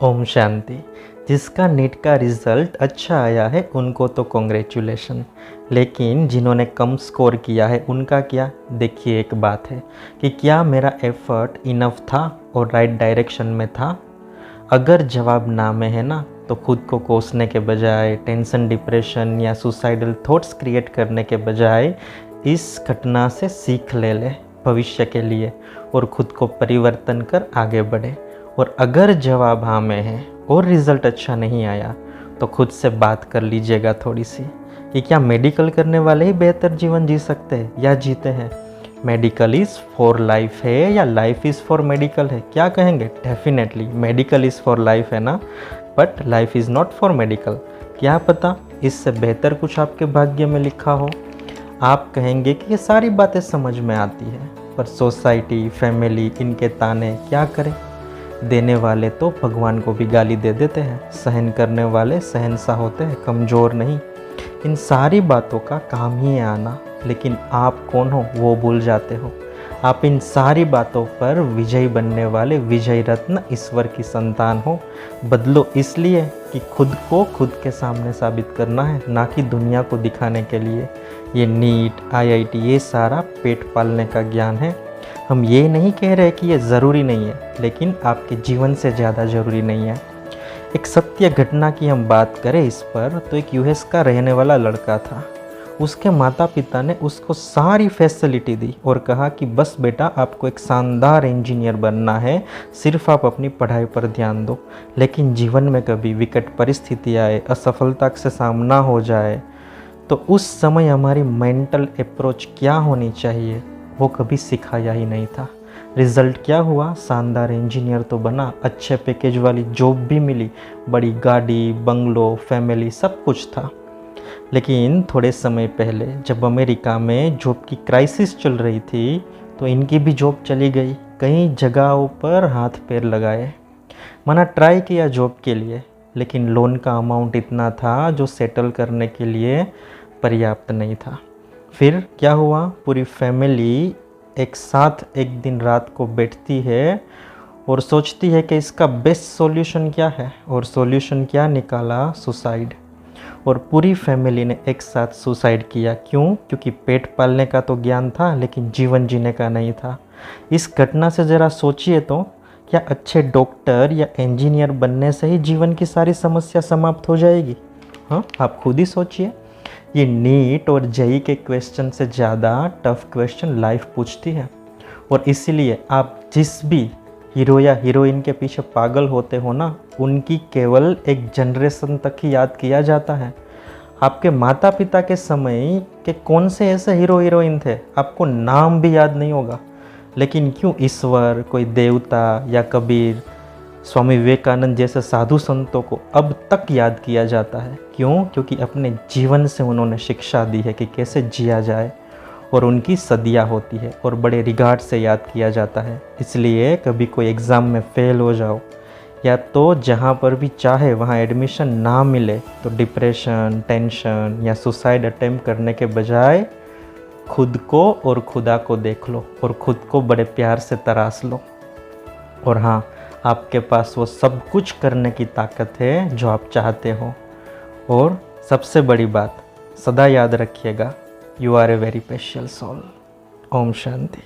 ओम शांति। जिसका नीट का रिज़ल्ट अच्छा आया है उनको तो कॉन्ग्रेचुलेशन, लेकिन जिन्होंने कम स्कोर किया है उनका क्या। देखिए, एक बात है कि क्या मेरा एफर्ट इनफ था और राइट डायरेक्शन में था। अगर जवाब ना में है ना, तो खुद को कोसने के बजाय टेंशन, डिप्रेशन या सुसाइडल थॉट्स क्रिएट करने के बजाय इस घटना से सीख ले भविष्य के लिए और खुद को परिवर्तन कर आगे बढ़े। और अगर जवाब हाँ में है और रिज़ल्ट अच्छा नहीं आया, तो खुद से बात कर लीजिएगा थोड़ी सी कि क्या मेडिकल करने वाले ही बेहतर जीवन जी सकते हैं या जीते हैं। मेडिकल इज़ फॉर लाइफ है या लाइफ इज़ फॉर मेडिकल है, क्या कहेंगे। Definitely medical is for life है ना, but life is not for medical. क्या पता इससे बेहतर कुछ आपके भाग्य में लिखा हो। आप कहेंगे कि ये सारी बातें समझ में आती है, पर सोसाइटी, फैमिली, इनके ताने क्या करें। देने वाले तो भगवान को भी गाली दे देते हैं, सहन करने वाले सहनसा होते हैं, कमज़ोर नहीं। इन सारी बातों का काम ही है आना, लेकिन आप कौन हो वो भूल जाते हो। आप इन सारी बातों पर विजयी बनने वाले विजय रत्न ईश्वर की संतान हो। बदलो इसलिए कि खुद को खुद के सामने साबित करना है, ना कि दुनिया को दिखाने के लिए। ये नीट, IIT ये सारा पेट पालने का ज्ञान है। हम ये नहीं कह रहे कि ये ज़रूरी नहीं है, लेकिन आपके जीवन से ज़्यादा ज़रूरी नहीं है। एक सत्य घटना की हम बात करें इस पर, तो एक US का रहने वाला लड़का था। उसके माता पिता ने उसको सारी फैसिलिटी दी और कहा कि बस बेटा, आपको एक शानदार इंजीनियर बनना है, सिर्फ आप अपनी पढ़ाई पर ध्यान दो। लेकिन जीवन में कभी विकट परिस्थिति आए, असफलता से सामना हो जाए, तो उस समय हमारी मेंटल अप्रोच क्या होनी चाहिए वो कभी सिखाया ही नहीं था। रिज़ल्ट क्या हुआ, शानदार इंजीनियर तो बना, अच्छे पैकेज वाली जॉब भी मिली, बड़ी गाड़ी, बंगलो, फैमिली, सब कुछ था। लेकिन थोड़े समय पहले जब अमेरिका में जॉब की क्राइसिस चल रही थी, तो इनकी भी जॉब चली गई। कई जगहों पर हाथ पैर लगाए, मना ट्राई किया जॉब के लिए, लेकिन लोन का अमाउंट इतना था जो सेटल करने के लिए पर्याप्त नहीं था। फिर क्या हुआ, पूरी फैमिली एक साथ एक दिन रात को बैठती है और सोचती है कि इसका बेस्ट सॉल्यूशन क्या है, और सॉल्यूशन क्या निकाला, सुसाइड। और पूरी फैमिली ने एक साथ सुसाइड किया। क्यों? क्योंकि पेट पालने का तो ज्ञान था, लेकिन जीवन जीने का नहीं था। इस घटना से ज़रा सोचिए तो, क्या अच्छे डॉक्टर या इंजीनियर बनने से ही जीवन की सारी समस्या समाप्त हो जाएगी? हाँ, आप खुद ही सोचिए। ये नीट और JEE के क्वेश्चन से ज़्यादा टफ क्वेश्चन लाइफ पूछती है, और इसीलिए आप जिस भी हीरो या हीरोइन के पीछे पागल होते हो ना, उनकी केवल एक जनरेशन तक ही याद किया जाता है। आपके माता पिता के समय के कौन से ऐसे हीरो हीरोइन थे, आपको नाम भी याद नहीं होगा, लेकिन क्यों ईश्वर, कोई देवता या कबीर, स्वामी विवेकानंद जैसे साधु संतों को अब तक याद किया जाता है। क्यों? क्योंकि अपने जीवन से उन्होंने शिक्षा दी है कि कैसे जिया जाए, और उनकी सदियाँ होती है और बड़े रिगार्ड से याद किया जाता है। इसलिए कभी कोई एग्ज़ाम में फ़ेल हो जाओ, या तो जहाँ पर भी चाहे वहाँ एडमिशन ना मिले, तो डिप्रेशन, टेंशन या सुसाइड अटेम्प्ट करने के बजाय खुद को और खुदा को देख लो और खुद को बड़े प्यार से तराश लो। और हाँ, आपके पास वो सब कुछ करने की ताकत है जो आप चाहते हो। और सबसे बड़ी बात सदा याद रखिएगा, you are a very special soul. ओम शांति।